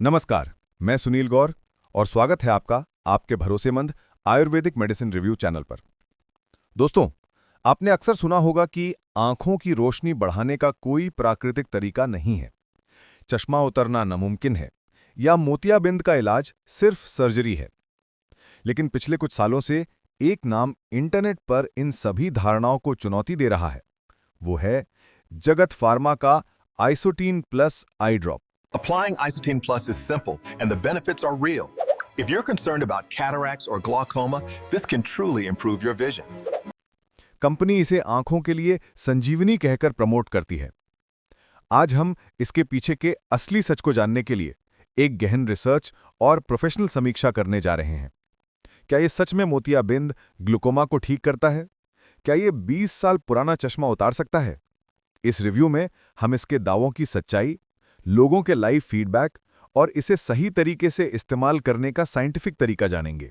नमस्कार, मैं सुनील गौर और स्वागत है आपका आपके भरोसेमंद आयुर्वेदिक मेडिसिन रिव्यू चैनल पर। दोस्तों, आपने अक्सर सुना होगा कि आंखों की रोशनी बढ़ाने का कोई प्राकृतिक तरीका नहीं है, चश्मा उतरना नामुमकिन है या मोतियाबिंद का इलाज सिर्फ सर्जरी है। लेकिन पिछले कुछ सालों से एक नाम इंटरनेट पर इन सभी धारणाओं को चुनौती दे रहा है। वो है जगत फार्मा का आइसोटीन plus I drop. Applying Isotene Plus is simple and the benefits are real. If you're concerned about cataracts or glaucoma, this can truly improve your vision. Company इसे आंखों के लिए संजीवनी कहकर प्रमोट करती है। आज हम इसके पीछे के असली सच को जानने के लिए एक गहन रिसर्च और प्रोफेशनल समीक्षा करने जा रहे हैं। क्या ये सच में मोतियाबिंद ग्लूकोमा को ठीक करता है? क्या ये 20 साल पुराना चश्मा उतार सकता है? इस रिव्यू में हम इसके दावों की सच्चाई, लोगों के लाइव फीडबैक और इसे सही तरीके से इस्तेमाल करने का साइंटिफिक तरीका जानेंगे।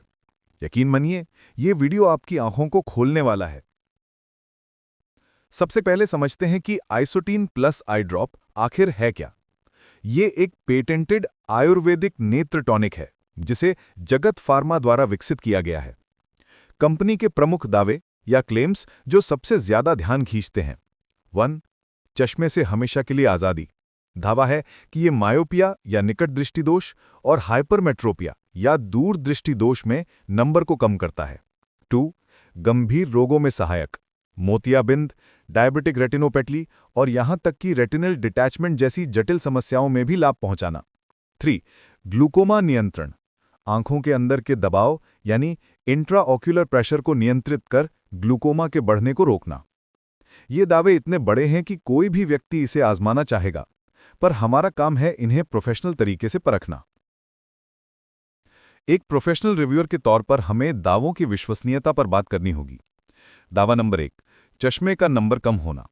यकीन मानिए, ये वीडियो आपकी आंखों को खोलने वाला है। सबसे पहले समझते हैं कि आइसोटीन प्लस आई ड्रॉप आखिर है क्या। ये एक पेटेंटेड आयुर्वेदिक नेत्र टॉनिक है, जिसे जगत फार्मा द्वारा विकसित किया गया है। कंपनी के प्रमुख दावे या क्लेम्स जो सबसे ज्यादा ध्यान खींचते हैं। 1. चश्मे से हमेशा के लिए आजादी। दावा है कि ये मायोपिया या निकट दृष्टि दोष और हाइपरमेट्रोपिया या दूर दृष्टि दोष में नंबर को कम करता है। 2. गंभीर रोगों में सहायक। मोतियाबिंद, डायबिटिक रेटिनोपैथी और यहां तक कि रेटिनल डिटैचमेंट जैसी जटिल समस्याओं में भी लाभ पहुंचाना। 3. ग्लूकोमा नियंत्रण। आंखों के अंदर के दबाव यानी इंट्राऑक्यूलर प्रेशर को नियंत्रित कर ग्लूकोमा के बढ़ने को रोकना। ये दावे इतने बड़े हैं कि कोई भी व्यक्ति इसे आजमाना चाहेगा, पर हमारा काम है इन्हें प्रोफेशनल तरीके से परखना। एक प्रोफेशनल रिव्यूअर के तौर पर हमें दावों की विश्वसनीयता पर बात करनी होगी। दावा नंबर 1, चश्मे का नंबर कम होना।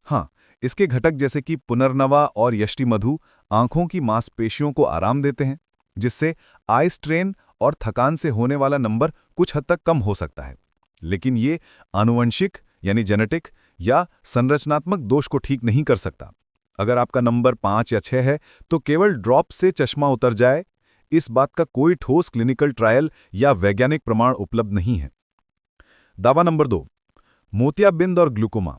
हाँ, इसके घटक जैसे कि पुनर्नवा और यष्टिमधु आंखों की मांसपेशियों को आराम देते हैं, जिससे आई स्ट्रेन और थकान से होने वाला नंबर कुछ हद तक कम हो सकता है। लेकिन ये आनुवंशिक यानी जेनेटिक या संरचनात्मक दोष को ठीक नहीं कर सकता। अगर आपका नंबर 5 या 6 है तो केवल ड्रॉप से चश्मा उतर जाए, इस बात का कोई ठोस क्लिनिकल ट्रायल या वैज्ञानिक प्रमाण उपलब्ध नहीं है। दावा नंबर 2, मोतियाबिंद और ग्लूकोमा।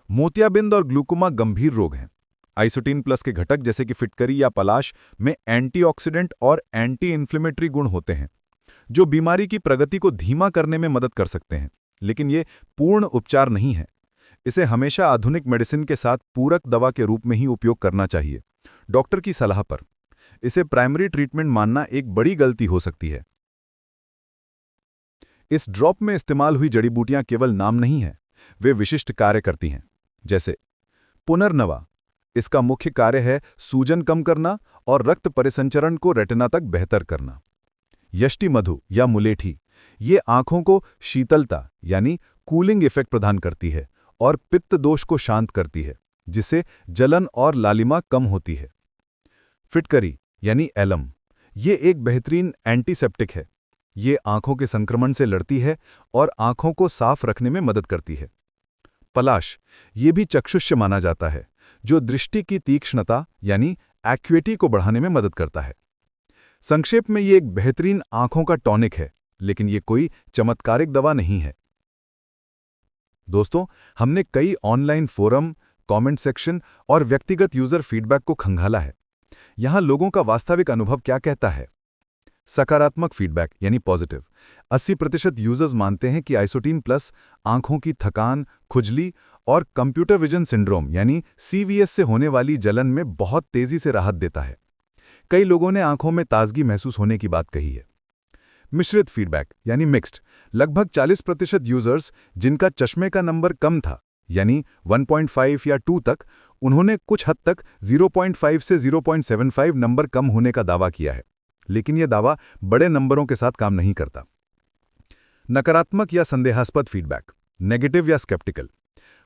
मोतियाबिंद और ग्लूकोमा गंभीर रोग हैं। आइसोटीन प्लस के घटक जैसे कि फिटकरी या पलाश में एंटीऑक्सीडेंट और एंटी इन्फ्लेमेटरी गुण होते हैं, जो बीमारी की प्रगति को धीमा करने में मदद कर सकते हैं, लेकिन ये पूर्ण उपचार नहीं है। इसे हमेशा आधुनिक मेडिसिन के साथ पूरक दवा के रूप में ही उपयोग करना चाहिए, डॉक्टर की सलाह पर। इसे प्राइमरी ट्रीटमेंट मानना एक बड़ी गलती हो सकती है। इस ड्रॉप में इस्तेमाल हुई जड़ी बूटियां केवल नाम नहीं हैं, वे विशिष्ट कार्य करती हैं। जैसे पुनर्नवा, इसका मुख्य कार्य है सूजन कम करना और रक्त परिसंचरण को रेटिना तक बेहतर करना। यष्टिमधु या मुलेठी, ये आंखों को शीतलता यानी कूलिंग इफेक्ट प्रदान करती है और पित्त दोष को शांत करती है, जिससे जलन और लालिमा कम होती है। फिटकरी यानी एलम, ये एक बेहतरीन एंटीसेप्टिक है। ये आंखों के संक्रमण से लड़ती है और आंखों को साफ रखने में मदद करती है। पलाश, ये भी चक्षुष्य माना जाता है, जो दृष्टि की तीक्ष्णता यानी एक्यूटी को बढ़ाने में मदद करता है। संक्षेप में ये एक बेहतरीन आंखों का टॉनिक है, लेकिन ये कोई चमत्कारिक दवा नहीं है। दोस्तों, हमने कई ऑनलाइन फोरम, कमेंट सेक्शन और व्यक्तिगत यूजर फीडबैक को खंगाला है। यहां लोगों का वास्तविक अनुभव क्या कहता है? सकारात्मक फीडबैक यानी पॉजिटिव। 80% यूजर्स मानते हैं कि आइसोटीन प्लस आंखों की थकान, खुजली और कंप्यूटर विजन सिंड्रोम यानी CVS से होने वाली जलन में बहुत तेजी से राहत देता है। कई लोगों ने आंखों में ताजगी महसूस होने की बात कही है। मिश्रित फीडबैक यानी मिक्स्ड। लगभग 40% यूजर्स जिनका चश्मे का नंबर कम था यानी 1.5 या 2 तक, उन्होंने कुछ हद तक 0.5 से 0.75 नंबर कम होने का दावा किया है। लेकिन यह दावा बड़े नंबरों के साथ काम नहीं करता। नकारात्मक या संदेहास्पद फीडबैक, नेगेटिव या स्केप्टिकल।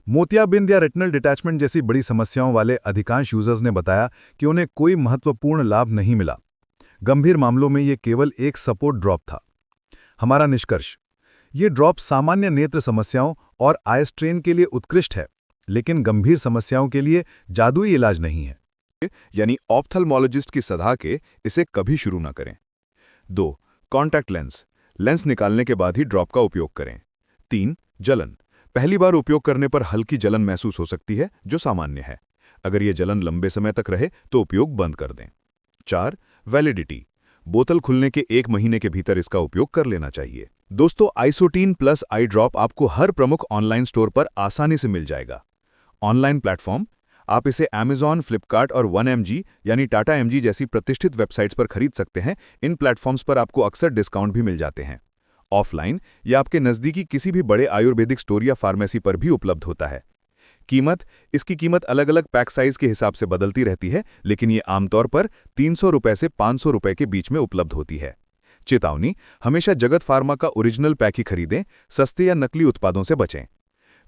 मोतियाबिंद या रेटिनल डिटैचमेंट जैसी बड़ी समस्याओं वाले अधिकांश यूजर्स ने बताया कि उन्हें कोई महत्वपूर्ण लाभ नहीं मिला। गंभीर मामलों में ये केवल एक सपोर्ट ड्रॉप था। हमारा निष्कर्ष, ये ड्रॉप सामान्य नेत्र समस्याओं और आई स्ट्रेन के लिए उत्कृष्ट है, लेकिन गंभीर समस्याओं के लिए जादुई इलाज नहीं है। यानी ऑप्थेल्मोलॉजिस्ट की सलाह के इसे कभी शुरू ना करें। 2. Contact lens. लेंस निकालने के बाद ही ड्रॉप का उपयोग करें। 3. जलन। पहली बार उपयोग करने पर हल्की जलन महसूस हो सकती है, जो सामान्य है। अगर ये जलन लंबे समय तक रहे तो उपयोग बंद कर दें। 4. वैलिडिटी। बोतल खुलने के 1 महीने के भीतर इसका उपयोग कर लेना चाहिए। दोस्तों, आइसोटीन प्लस आई ड्रॉप आपको हर प्रमुख ऑनलाइन स्टोर पर आसानी से मिल जाएगा। ऑनलाइन प्लेटफॉर्म, आप इसे Amazon, फ्लिपकार्ट और 1mg यानी टाटा MG जैसी प्रतिष्ठित वेबसाइट्स पर खरीद सकते हैं। इन प्लेटफॉर्म्स पर आपको अक्सर डिस्काउंट भी मिल जाते हैं। ऑफलाइन या आपके नज़दीकी किसी भी बड़े आयुर्वेदिक स्टोर या फार्मेसी पर भी उपलब्ध होता है। इसकी कीमत अलग अलग पैक साइज के हिसाब से बदलती रहती है, लेकिन ये आमतौर पर 300 रुपए से 500 रुपए के बीच में उपलब्ध होती है। चेतावनी, हमेशा जगत फार्मा का ओरिजिनल पैक ही खरीदें, सस्ते या नकली उत्पादों से बचें।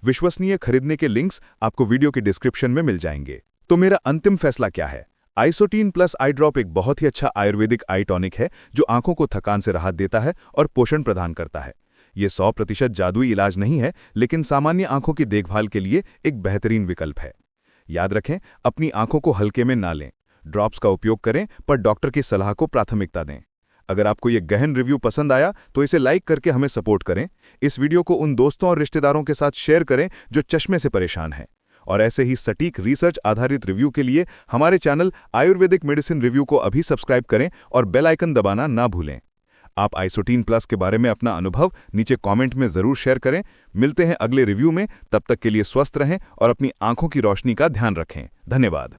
विश्वसनीय खरीदने के लिंक्स आपको वीडियो के डिस्क्रिप्शन में मिल जाएंगे। तो मेरा अंतिम फैसला क्या है? आइसोटीन प्लस आई ड्रॉप एक बहुत ही अच्छा आयुर्वेदिक आई टॉनिक है जो आंखों को थकान से राहत देता है और पोषण प्रदान करता है। ये 100% जादुई इलाज नहीं है, लेकिन सामान्य आंखों की देखभाल के लिए एक बेहतरीन विकल्प है। याद रखें, अपनी आंखों को हल्के में ना लें। ड्रॉप्स का उपयोग करें, पर डॉक्टर की सलाह को प्राथमिकता दें। अगर आपको ये गहन रिव्यू पसंद आया तो इसे लाइक करके हमें सपोर्ट करें। इस वीडियो को उन दोस्तों और रिश्तेदारों के साथ शेयर करें जो चश्मे से परेशान हैं। और ऐसे ही सटीक रिसर्च आधारित रिव्यू के लिए हमारे चैनल आयुर्वेदिक मेडिसिन रिव्यू को अभी सब्सक्राइब करें और बेल आइकन दबाना ना भूलें। आप आइसोटीन प्लस के बारे में अपना अनुभव नीचे कमेंट में जरूर शेयर करें। मिलते हैं अगले रिव्यू में, तब तक के लिए स्वस्थ रहें और अपनी आंखों की रोशनी का ध्यान रखें। धन्यवाद।